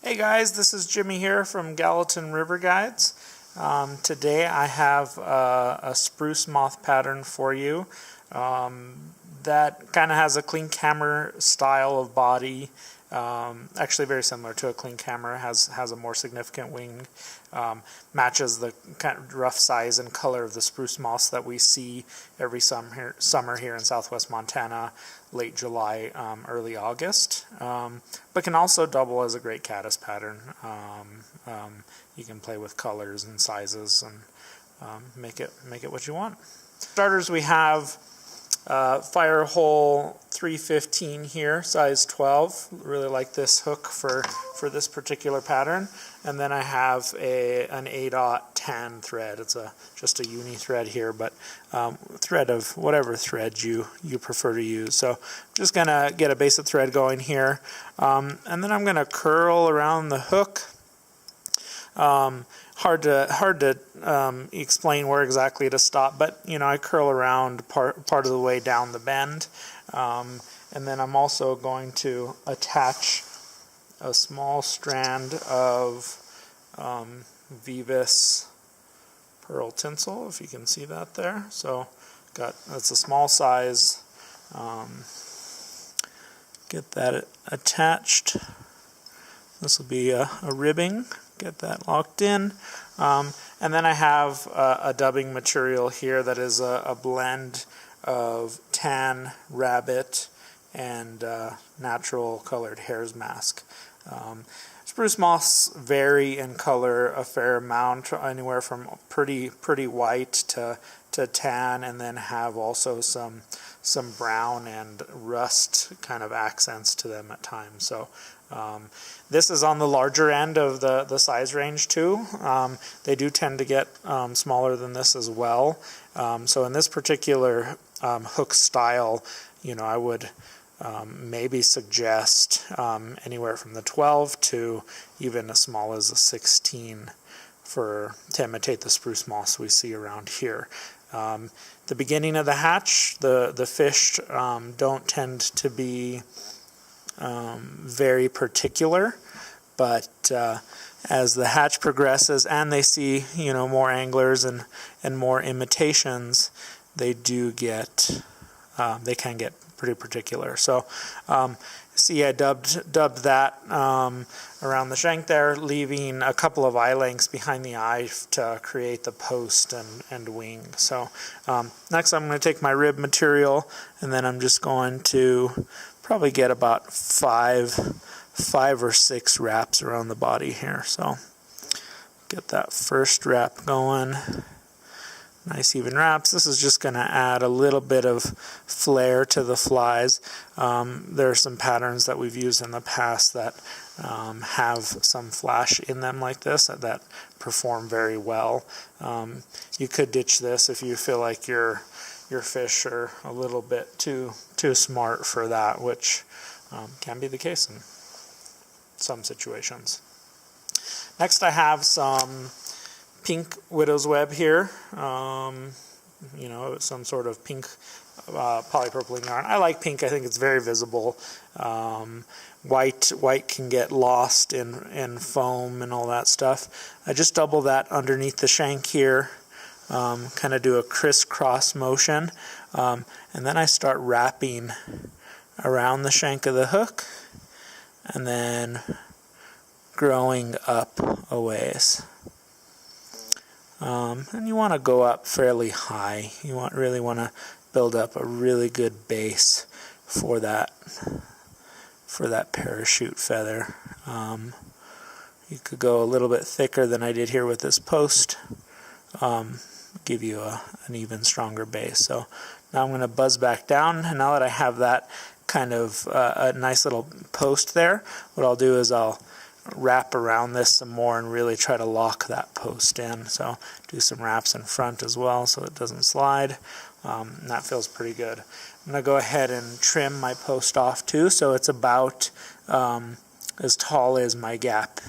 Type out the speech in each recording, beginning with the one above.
Hey guys, this is Jimmy here from Gallatin River Guides. Today I have a spruce moth pattern for you that kind of has a Klinkhammer style of body. Actually very similar to a Klinkhammer, has a more significant wing, matches the kind of rough size and color of the spruce moths that we see every summer here in southwest Montana, late July, early August, but can also double as a great caddis pattern. You can play with colors and sizes and make it what you want. Starters, we have Firehole 315 here, size 12. Really like this hook for this particular pattern. And then I have an 8/10 thread. It's just a uni thread here, but thread of whatever thread you prefer to use. So I'm just gonna get a basic thread going here, and then I'm gonna curl around the hook. Hard to explain where exactly to stop, but I curl around part of the way down the bend, and then I'm also going to attach a small strand of Vivis pearl tinsel, if you can see that there. So that's a small size. Get that attached. This will be a ribbing. Get that locked in, and then I have a dubbing material here that is a blend of tan, rabbit, and natural colored hare's mask. Spruce moths vary in color a fair amount, anywhere from pretty white to tan, and then have also some brown and rust kind of accents to them at times. So this is on the larger end of the size range too. They do tend to get smaller than this as well. So in this particular hook style, I would maybe suggest anywhere from the 12 to even as small as a 16 to imitate the spruce moths we see around here. The beginning of the hatch, the fish don't tend to be very particular, but as the hatch progresses and they see more anglers and more imitations, they can get pretty particular. So see, I dubbed that around the shank there, leaving a couple of eye lengths behind the eye to create the post and wing. So next I'm going to take my rib material, and then I'm just going to probably get about five or six wraps around the body here. So get that first wrap going. Nice even wraps. This is just going to add a little bit of flair to the flies. There are some patterns that we've used in the past that have some flash in them like this that perform very well. You could ditch this if you feel like your fish are a little bit too smart for that, which can be the case in some situations. Next I have some pink widow's web here, some sort of pink polypropylene yarn. I like pink. I think it's very visible. White can get lost in foam and all that stuff. I just double that underneath the shank here, kind of do a crisscross motion, and then I start wrapping around the shank of the hook and then growing up a ways. And you want to go up fairly high. You really want to build up a really good base for that parachute feather. You could go a little bit thicker than I did here with this post, give you an even stronger base. So now I'm going to buzz back down, and now that I have that kind of a nice little post there, what I'll do is I'll wrap around this some more and really try to lock that post in. So do some wraps in front as well so it doesn't slide, and that feels pretty good. I'm going to go ahead and trim my post off too, so it's about as tall as my gap,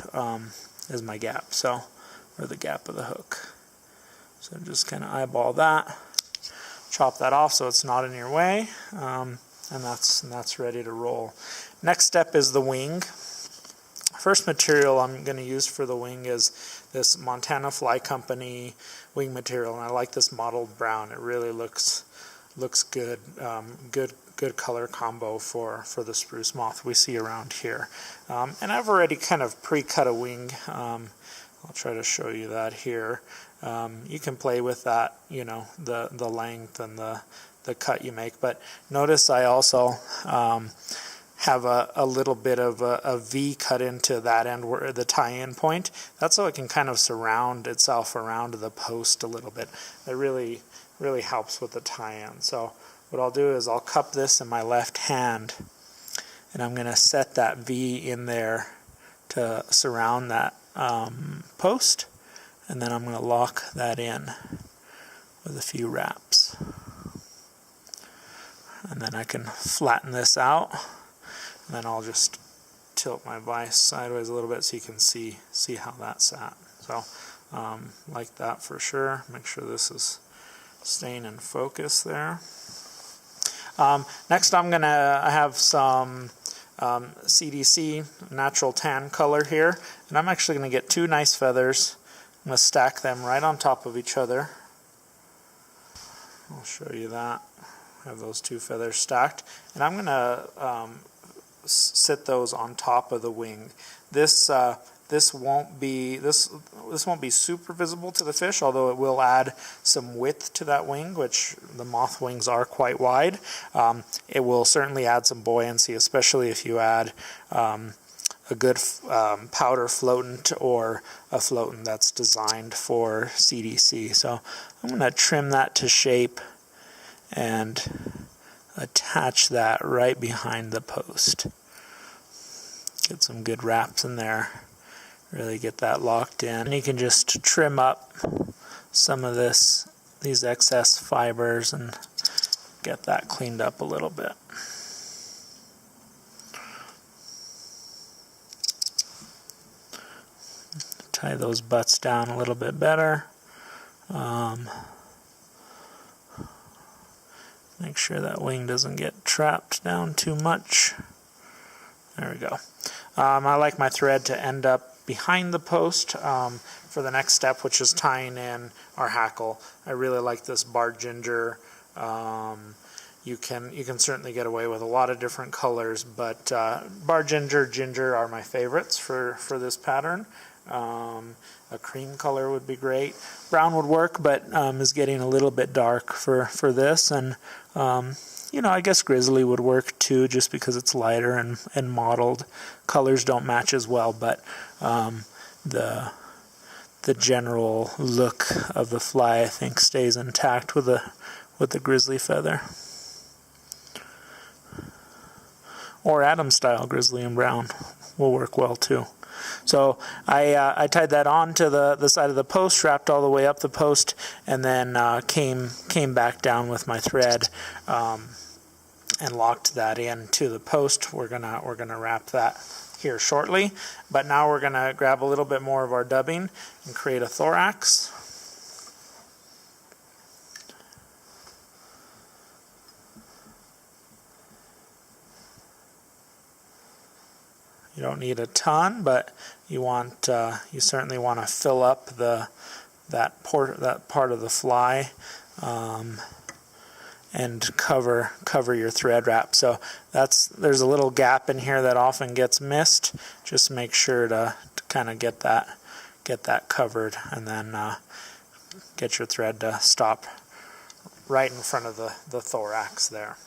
so, or the gap of the hook. So just kind of eyeball that, chop that off so it's not in your way, and that's ready to roll. Next step is the wing. first material I'm going to use for the wing is this Montana Fly Company wing material, and I like this mottled brown. It really looks good. Good color combo for the spruce moth we see around here. And I've already kind of pre-cut a wing. I'll try to show you that here. You can play with that, you know, the length and the cut you make. But notice I also have a little bit of a V cut into that end where the tie-in point. That's so it can kind of surround itself around the post a little bit. It really helps with the tie-in. So what I'll do is I'll cup this in my left hand, and I'm going to set that V in there to surround that post, and then I'm going to lock that in with a few wraps. And then I can flatten this out, and then I'll just tilt my vise sideways a little bit so you can see how that sat. So like that for sure. Make sure this is staying in focus there. Next I have some CDC natural tan color here, and I'm actually going to get two nice feathers. I'm going to stack them right on top of each other. I'll show you that. I have those two feathers stacked, and I'm going to sit those on top of the wing. This won't be super visible to the fish, although it will add some width to that wing, which the moth wings are quite wide. It will certainly add some buoyancy, especially if you add a good powder floatant or a floatant that's designed for CDC. So I'm going to trim that to shape and attach that right behind the post. Get some good wraps in there. Really get that locked in. And you can just trim up some of these excess fibers and get that cleaned up a little bit. Tie those butts down a little bit better. Make sure that wing doesn't get trapped down too much. There we go. I like my thread to end up behind the post for the next step, which is tying in our hackle. I really like this bar ginger. You can certainly get away with a lot of different colors, but bar ginger are my favorites for this pattern. A cream color would be great. Brown would work, but is getting a little bit dark for this, and you know, I guess grizzly would work too, just because it's lighter and mottled. Colors don't match as well, but the general look of the fly, I think, stays intact with the grizzly feather. Or Adam style grizzly and brown will work well too. So I tied that on to the side of the post, wrapped all the way up the post, and then came back down with my thread and locked that in to the post. We're gonna wrap that here shortly, but now we're gonna grab a little bit more of our dubbing and create a thorax. You don't need a ton, but you certainly want to fill up that part of the fly and cover your thread wrap. So there's a little gap in here that often gets missed. Just make sure to kind of get that covered, and then get your thread to stop right in front of the thorax there.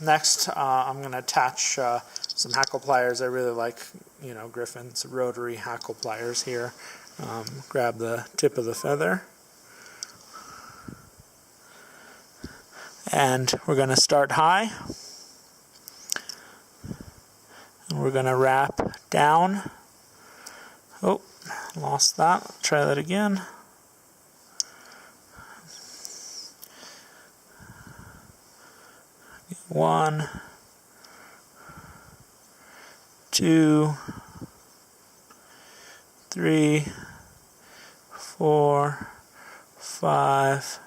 Next, I'm going to attach some hackle pliers. I really like, Griffin's rotary hackle pliers here. Grab the tip of the feather, and we're going to start high, and we're going to wrap down. Oh, lost that. Try that again. One, 2, 3, 4, 5.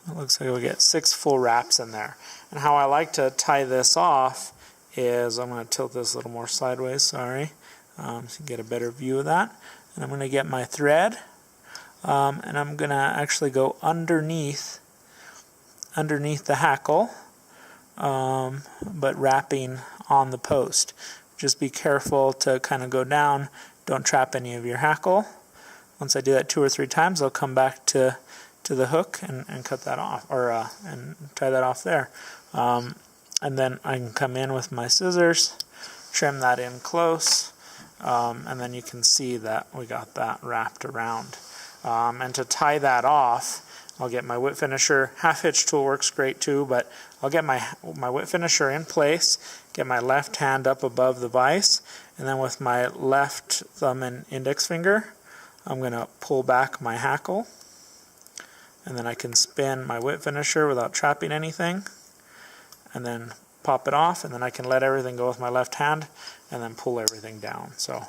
It looks like we get 6 full wraps in there. And how I like to tie this off is, I'm going to tilt this a little more sideways, sorry, so you can get a better view of that. And I'm going to get my thread, and I'm going to actually go underneath the hackle, but wrapping on the post. Just be careful to kind of go down, don't trap any of your hackle. Once I do that 2 or 3 times, I'll come back to the hook and cut that off, or and tie that off there. And then I can come in with my scissors, trim that in close, and then you can see that we got that wrapped around. And to tie that off, I'll get my whip finisher. Half hitch tool works great too, but I'll get my whip finisher in place, get my left hand up above the vise, and then with my left thumb and index finger, I'm going to pull back my hackle, and then I can spin my whip finisher without trapping anything, and then pop it off, and then I can let everything go with my left hand, and then pull everything down. So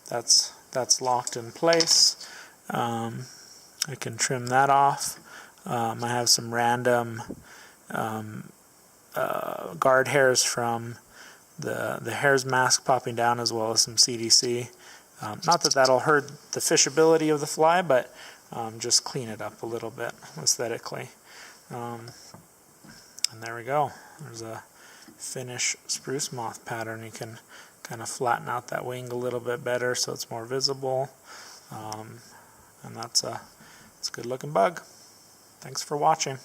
that's locked in place. I can trim that off. I have some random guard hairs from the hare's mask popping down, as well as some CDC. Not that that'll hurt the fishability of the fly, but just clean it up a little bit aesthetically. And there we go. There's a finished spruce moth pattern. You can kind of flatten out that wing a little bit better so it's more visible. And it's a good looking bug. Thanks for watching.